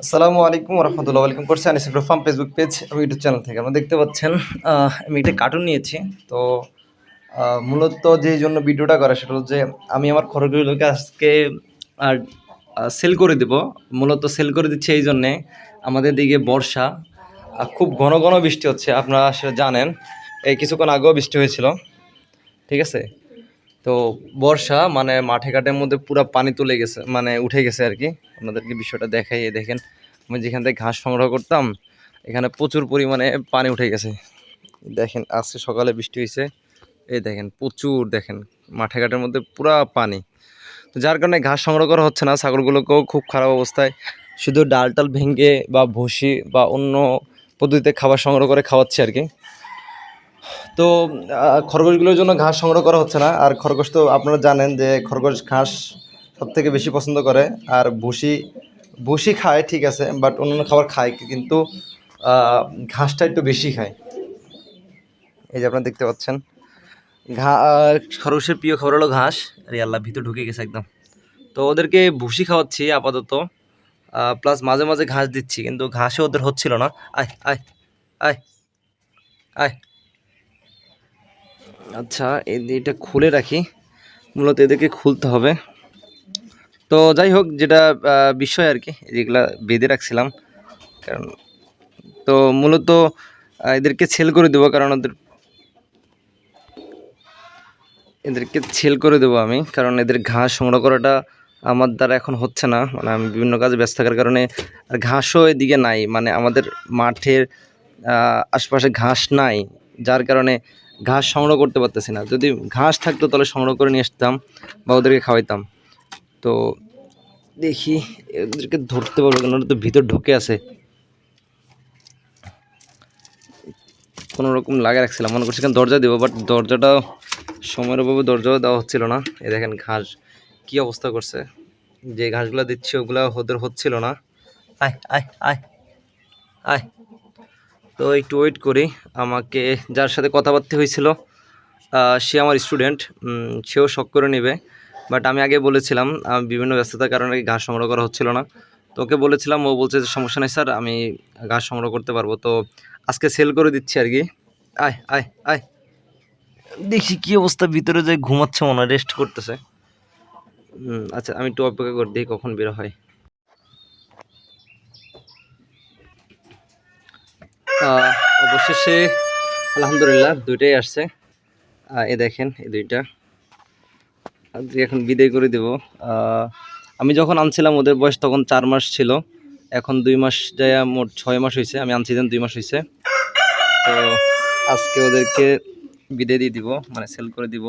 আসসালামু আলাইকুম রহমতুল্লাহ, ওয়েলকাম করছি আনিস ফার্ম ফেসবুক পেজ এবং ইউটিউব চ্যানেল থেকে। আপনারা দেখতে পাচ্ছেন আমি একটা কার্টুন নিয়েছি। তো মূলত যেই জন্য ভিডিওটা করা সেটা হচ্ছে আমি আমার খরচগুলোকে আজকে আর সেল করে দেব। মূলত সেল করে দিচ্ছি এই জন্যে আমাদের দিকে বর্ষা, খুব ঘন ঘন বৃষ্টি হচ্ছে, আপনারা আসলে জানেন। এই কিছুক্ষণ আগেও বৃষ্টি হয়েছিল, ঠিক আছে। তো বর্ষা মানে মাঠে ঘাটের মধ্যে পুরো পানি তুলে গেছে, মানে উঠে গেছে আর কি। আপনাদেরকে বিষয়টা দেখাই, এই দেখেন আমি যেখান থেকে ঘাস সংগ্রহ করতাম এখানে প্রচুর পরিমাণে পানি উঠে গেছে। দেখেন আজকে সকালে বৃষ্টি হয়েছে, এই দেখেন প্রচুর, দেখেন মাঠে ঘাটের মধ্যে পুরা পানি। তো যার কারণে ঘাস সংগ্রহ করা হচ্ছে না, ছাগলগুলোকেও খুব খারাপ অবস্থায়, শুধু ডাল টাল ভেঙে বা ভুসি বা অন্য পদ্ধতিতে খাবার সংগ্রহ করে খাওয়াচ্ছে আর কি। তো খরগোশগুলোর জন্য ঘাস সংগ্রহ করা হচ্ছে না। আর খরগোশ তো আপনারা জানেন যে খরগোশ ঘাস সব থেকে বেশি পছন্দ করে। আর ভুসি ভুসি খায় ঠিক আছে, বাট অন্যান্য খাবার খায় কিন্তু ঘাসটা একটু বেশি খায়। এই যে আপনারা দেখতে পাচ্ছেন খরগোশের প্রিয় খাবার হলো ঘাস। আরে আল্লাহ, ভিতর ঢুকে গেছে একদম। তো ওদেরকে ভুসি খাওয়াচ্ছি আপাতত, প্লাস মাঝে মাঝে ঘাস দিচ্ছি, কিন্তু ঘাসে ওদের হচ্ছিল না। আয় আয় আয় আয়। আচ্ছা, এটা খুলে রাখি, মূলত এদেরকে খুলতে হবে। তো যাই হোক, যেটা বিষয় আর কি, যেগুলা বেঁধে রাখছিলাম, কারণ তো মূলত এদেরকে সেল করে দেবো, কারণ এদেরকে সেল করে দেবো আমি, কারণ এদের ঘাস সংগ্রহ করাটা আমার দ্বারা এখন হচ্ছে না। মানে আমি বিভিন্ন কাজে ব্যস্ত থাকার কারণে আর ঘাসও এদিকে নাই, মানে আমাদের মাঠের আশপাশে ঘাস নাই, যার কারণে ঘাস সংগ্রহ করতে পারতেছি না। যদি ঘাস থাকতো তাহলে সংগ্রহ করে নিয়ে আসতাম বা ওদেরকে খাওয়াইতাম। তো দেখি এদেরকে ধরতে পারবো কেন, ওরা তো ভিতর ঢুকে আছে। কোনো রকম লাগিয়ে রাখছিলাম, মনে করছি দরজা দেবো, বাট দরজাটা সময়ের অভাবে দরজাও দেওয়া হচ্ছিল না। এই দেখেন ঘাস কি অবস্থা করছে, যে ঘাসগুলো দিচ্ছি ওগুলো ওদের হচ্ছিল না। আয় আয় আয় আয়। তো একটু ওয়েট করি, আমাকে যার সাথে কথাবার্তা হয়েছিল সে আমার স্টুডেন্ট, সেও শখ করে নেবে। বাট আমি আগে বলেছিলাম বিভিন্ন ব্যস্ততার কারণে ঘাস সংগ্রহ করা হচ্ছিল না। তো ওকে বলেছিলাম, ও বলছে যে সমস্যা নেই স্যার, আমি ঘাস সংগ্রহ করতে পারবো। তো আজকে সেল করে দিচ্ছি আর কি। আয় আয় আয়। দেখি কি অবস্থা, ভিতরে যে ঘুমাচ্ছে মনে হয়, রেস্ট করতেছে। আচ্ছা, আমি একটু অপেক্ষা করে দিই কখন বের হয়। অবশেষে আলহামদুলিল্লাহ দুইটাই আসছে। এ দেখেন এই দুইটা আজকে এখন বিদায় করে দেব। আমি যখন আনছিলাম ওদের বয়স তখন 4 মাস ছিল, এখন 2 মাস যায়, মোট 6 মাস হয়েছে। আমি আনছি দেন 2 মাস হয়েছে। তো আজকে ওদেরকে বিদায় দিয়ে দিব, মানে সেল করে দিব।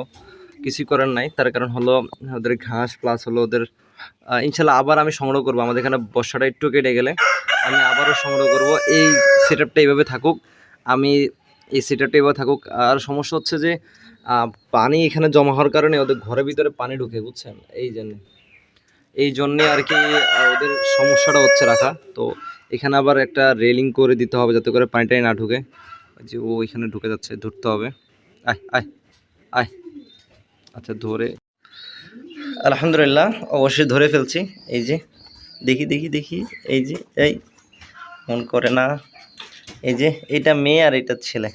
কিছুই করার নাই, তার কারণ হলো ওদের ঘাস প্লাস হলো ওদের ইনশাল্লাহ আবার আমি সংগ্রহ করবো। আমাদের এখানে বর্ষাটা একটু কেটে গেলে আমি আবারও সংগ্রহ করব। এই সেট আপটা এইভাবে থাকুক, আমি এই সেট আপটা এইভাবে থাকুক। আর সমস্যা হচ্ছে যে পানি এখানে জমা হওয়ার কারণে ওদের ঘরের ভিতরে পানি ঢুকে, বুঝছেন, এই জন্যে আর কি ওদের সমস্যাটা হচ্ছে রাখা। তো এখানে আবার একটা রেলিং করে দিতে হবে যাতে করে পানিটাই না ঢুকে। যে ও এখানে ঢুকে যাচ্ছে, ধরতে হবে। আয় আয় আয়। আচ্ছা ধরে, আলহামদুলিল্লাহ অবশ্যই ধরে ফেলছি। এই যে দেখি দেখি দেখি, এই যে এই মন করে না, এই যে এইটা মেয়ে আর এটা ছেলে।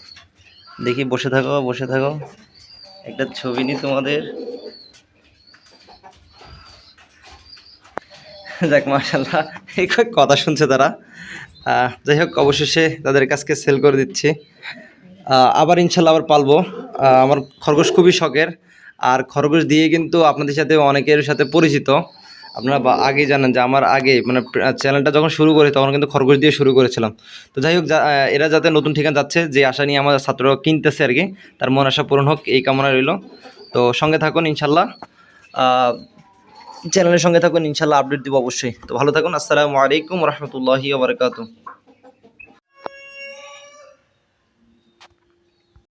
দেখি, বসে থাকো বসে থাকো, একটা ছবি নি তোমাদের। যাক মাশাল্লাহ, এই কথা শুনছে তারা। যাই হোক, অবশেষে তাদের কাছকে সেল করে দিচ্ছি। আবার ইনশাল্লাহ আবার পালবো। আমার খরগোশ খুবই শখের, আর খরগোশ দিয়ে কিন্তু আপনাদের সাথে অনেকের সাথে পরিচিত। আপনারা আগেই জানেন যে আমার আগে মানে চ্যানেলটা যখন শুরু করি তখন কিন্তু খরগোশ দিয়ে শুরু করেছিলাম। তো যাই হোক, এরা যাতে নতুন ঠিকানা যাচ্ছে, যে আশা নিয়ে আমার ছাত্ররা কিনতেছে আর কি, তার মন আশা পূরণ হোক এই কামনা রইল। তো সঙ্গে থাকুন ইনশাল্লাহ, চ্যানেলের সঙ্গে থাকুন, ইনশাল্লাহ আপডেট দিব অবশ্যই। তো ভালো থাকুন, আসসালামু আলাইকুম রহমতুল্লাহি ওয়া বারাকাতুহু।